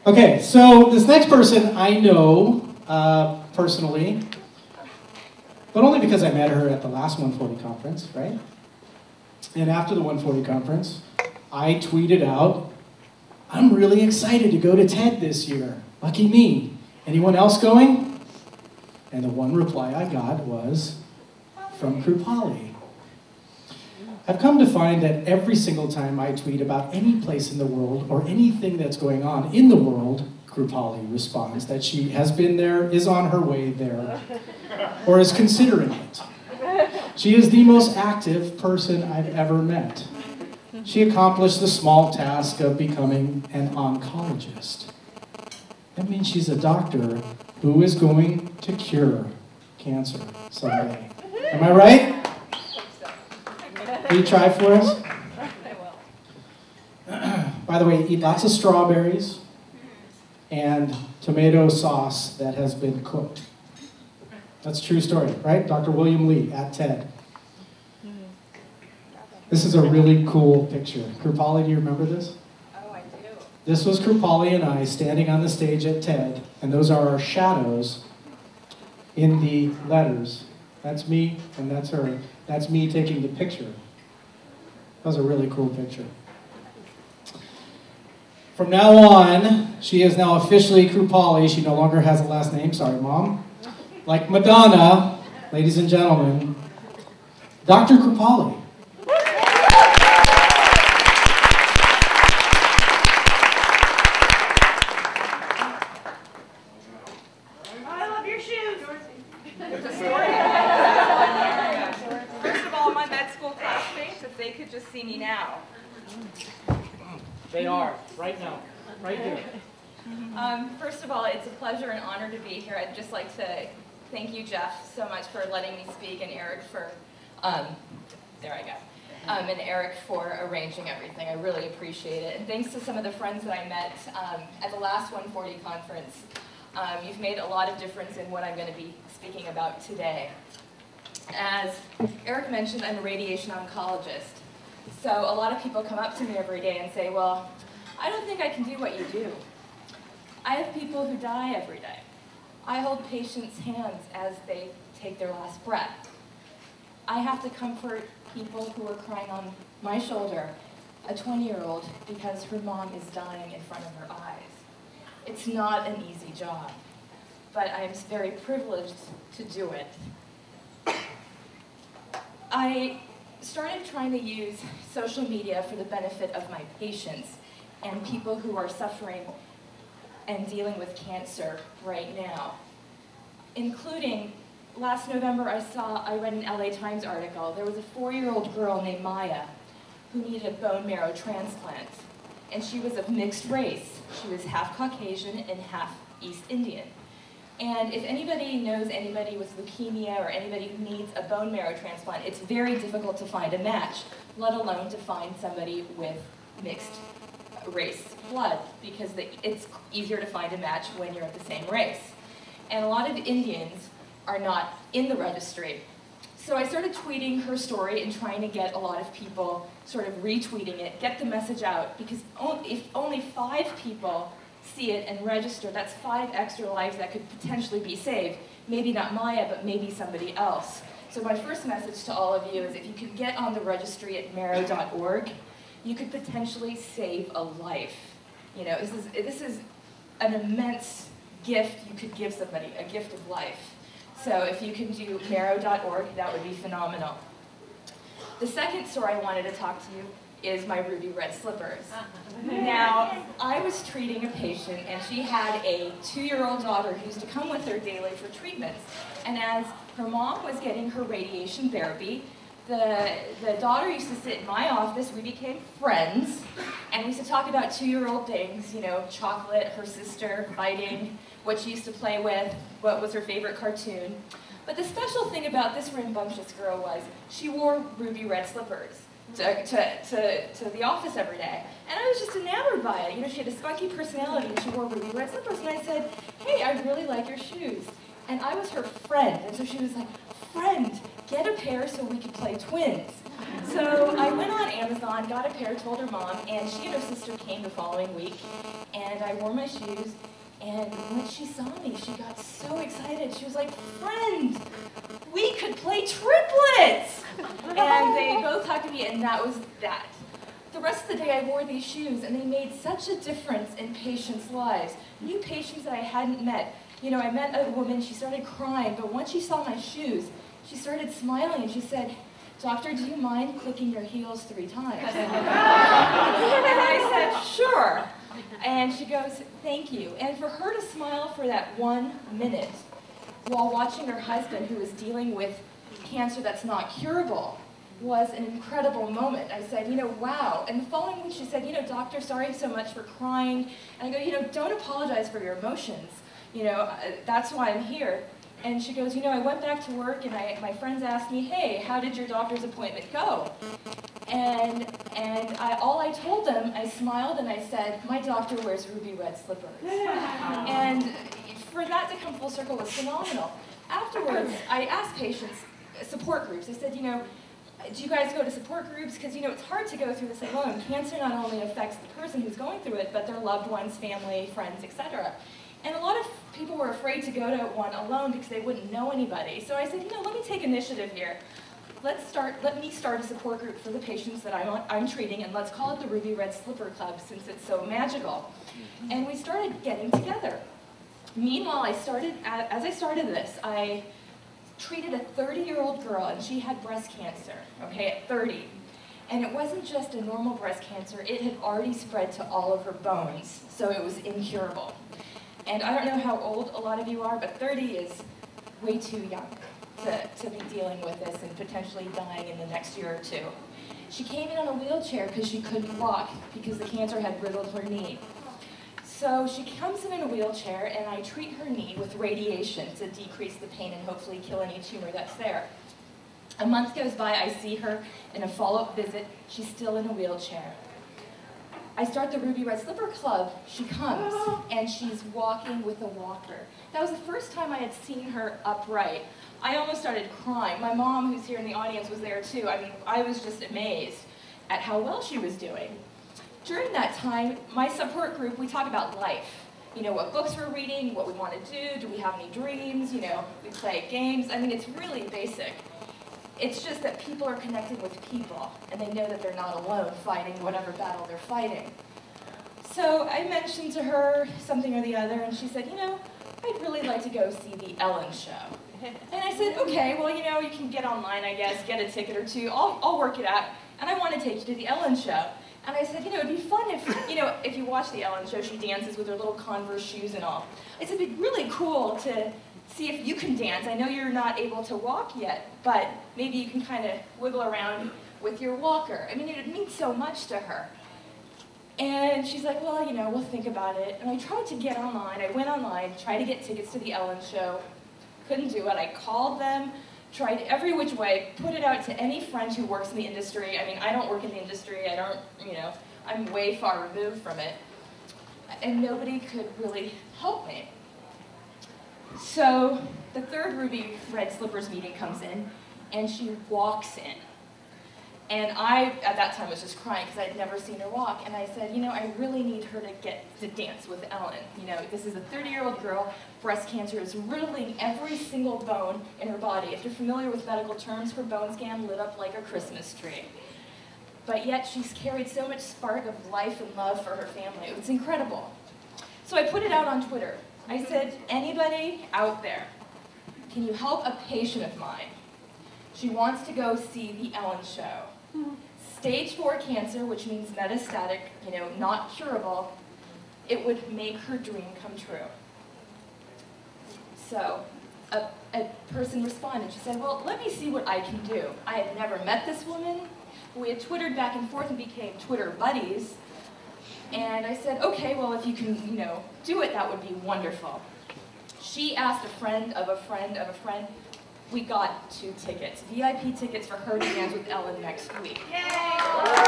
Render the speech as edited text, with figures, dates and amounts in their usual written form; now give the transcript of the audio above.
Okay, so this next person I know personally, but only because I met her at the last 140 conference, right? And after the 140 conference, I tweeted out, I'm really excited to go to TED this year. Lucky me. Anyone else going? And the one reply I got was from Krupali. I've come to find that every single time I tweet about any place in the world or anything that's going on in the world, Krupali responds that she has been there, is on her way there, or is considering it. She is the most active person I've ever met. She accomplished the small task of becoming an oncologist. That means she's a doctor who is going to cure cancer someday. Am I right? Will you try for us? I will. By the way, eat lots of strawberries and tomato sauce that has been cooked. That's a true story, right? Dr. William Lee at TED. This is a really cool picture. Krupali, do you remember this? Oh, I do. This was Krupali and I standing on the stage at TED, and those are our shadows in the letters. That's me, and that's her. That's me taking the picture. That was a really cool picture. From now on, she is now officially Krupali. She no longer has a last name. Sorry, Mom. Like Madonna, ladies and gentlemen, Dr. Krupali. I love your shoes. There's a story. First of all, my med school classmates, if they could just see me now. They are, right now, right here. First of all, it's a pleasure and honor to be here. I'd just like to thank you, Jeff, so much for letting me speak, and Eric for, there I go, and Eric for arranging everything. I really appreciate it. And thanks to some of the friends that I met at the last 140 conference. You've made a lot of difference in what I'm going to be speaking about today. As Eric mentioned, I'm a radiation oncologist. So a lot of people come up to me every day and say, well, I don't think I can do what you do. I have people who die every day. I hold patients' hands as they take their last breath. I have to comfort people who are crying on my shoulder, a 20-year-old, because her mom is dying in front of her eyes. It's not an easy job, but I am very privileged to do it. I started trying to use social media for the benefit of my patients and people who are suffering and dealing with cancer right now. Including, last November I read an LA Times article. There was a 4-year-old girl named Maya who needed a bone marrow transplant. And she was of mixed race. She was half Caucasian and half East Indian. And if anybody knows anybody with leukemia or anybody who needs a bone marrow transplant, it's very difficult to find a match, let alone to find somebody with mixed race blood, because it's easier to find a match when you're of the same race. And a lot of Indians are not in the registry. So I started tweeting her story and trying to get a lot of people sort of retweeting it, get the message out, because if only 5 people see it and register, that's 5 extra lives that could potentially be saved. Maybe not Maya, but maybe somebody else. So my first message to all of you is if you could get on the registry at marrow.org, you could potentially save a life. You know, this is an immense gift you could give somebody, a gift of life. So if you can do marrow.org, that would be phenomenal. The second story I wanted to talk to you is my ruby red slippers. Now, I was treating a patient, and she had a 2-year-old daughter who used to come with her daily for treatments. And as her mom was getting her radiation therapy, the daughter used to sit in my office. We became friends, and we used to talk about 2-year-old things, you know, chocolate, her sister, fighting, what she used to play with, what was her favorite cartoon. But the special thing about this rambunctious girl was she wore ruby red slippers to the office every day. And I was just enamored by it. You know, she had a spunky personality and she wore ruby red slippers. And I said, hey, I really like your shoes. And I was her friend. And so she was like, friend, get a pair so we could play twins. So I went on Amazon, got a pair, told her mom, and she and her sister came the following week, and I wore my shoes, and when she saw me, she got so excited. She was like, friend, we could play triplets! And they both hugged me, and that was that. The rest of the day I wore these shoes, and they made such a difference in patients' lives. New patients that I hadn't met. You know, I met a woman, she started crying, but once she saw my shoes, she started smiling, and she said, Doctor, do you mind clicking your heels 3 times? And I said, sure. And she goes, thank you. And for her to smile for that 1 minute while watching her husband, who was dealing with cancer that's not curable, was an incredible moment. I said, you know, wow. And the following week she said, you know, doctor, sorry so much for crying. And I go, you know, don't apologize for your emotions. You know, that's why I'm here. And she goes, you know, I went back to work and my friends asked me, hey, how did your doctor's appointment go? And all I told them, I smiled and I said, my doctor wears ruby red slippers. And for that to come full circle was phenomenal. Afterwards, I asked patients, support groups, I said, you know, do you guys go to support groups? Because, you know, it's hard to go through this alone. Cancer not only affects the person who's going through it, but their loved ones, family, friends, etc. And a lot of people were afraid to go to one alone because they wouldn't know anybody. So I said, you know, let me take initiative here. Let me start a support group for the patients that I'm treating, and let's call it the Ruby Red Slipper Club since it's so magical. And we started getting together. Meanwhile, as I started this, I treated a 30-year-old girl, and she had breast cancer, okay, at 30. And it wasn't just a normal breast cancer, it had already spread to all of her bones, so it was incurable. And I don't know how old a lot of you are, but 30 is way too young to be dealing with this and potentially dying in the next year or 2. She came in on a wheelchair because she couldn't walk because the cancer had riddled her knee. So she comes in a wheelchair, and I treat her knee with radiation to decrease the pain and hopefully kill any tumor that's there. A month goes by, I see her in a follow-up visit. She's still in a wheelchair. I start the Ruby Red Slipper Club. She comes, and she's walking with a walker. That was the first time I had seen her upright. I almost started crying. My mom, who's here in the audience, was there too. I mean, I was just amazed at how well she was doing. During that time, my support group, we talk about life. You know, what books we're reading, what we want to do we have any dreams, you know, we play games. I mean, it's really basic. It's just that people are connected with people, and they know that they're not alone fighting whatever battle they're fighting. So I mentioned to her something or the other, and she said, you know, I'd really like to go see the Ellen show. And I said, okay, well, you know, you can get online, I guess, get a ticket or 2. I'll work it out, and I want to take you to the Ellen show. And I said, you know, it'd be fun if, you know, if you watch the Ellen show, she dances with her little Converse shoes and all. I said, it'd be really cool to see if you can dance. I know you're not able to walk yet, but maybe you can kind of wiggle around with your walker. I mean, it would mean so much to her. And she's like, well, you know, we'll think about it. And I tried to get online. I went online, tried to get tickets to the Ellen show. Couldn't do it. I called them, tried every which way, put it out to any friend who works in the industry. I mean, I don't work in the industry. I don't, you know, I'm way far removed from it. And nobody could really help me. So the third Ruby Red Slippers meeting comes in, and she walks in. And I, at that time, was just crying because I'd never seen her walk. And I said, you know, I really need her to get to dance with Ellen. You know, this is a 30-year-old girl. Breast cancer is riddling every single bone in her body. If you're familiar with medical terms, her bone scan lit up like a Christmas tree. But yet she's carried so much spark of life and love for her family. It's incredible. So I put it out on Twitter. I said, anybody out there, can you help a patient of mine? She wants to go see the Ellen show. Stage 4 cancer, which means metastatic, you know, not curable, it would make her dream come true. So a person responded. She said, well, let me see what I can do. I had never met this woman. We had Twittered back and forth and became Twitter buddies. And I said, okay, well, if you can, you know, do it, that would be wonderful. She asked a friend of a friend of a friend. We got 2 tickets, VIP tickets for her to dance with Ellen next week. Yay!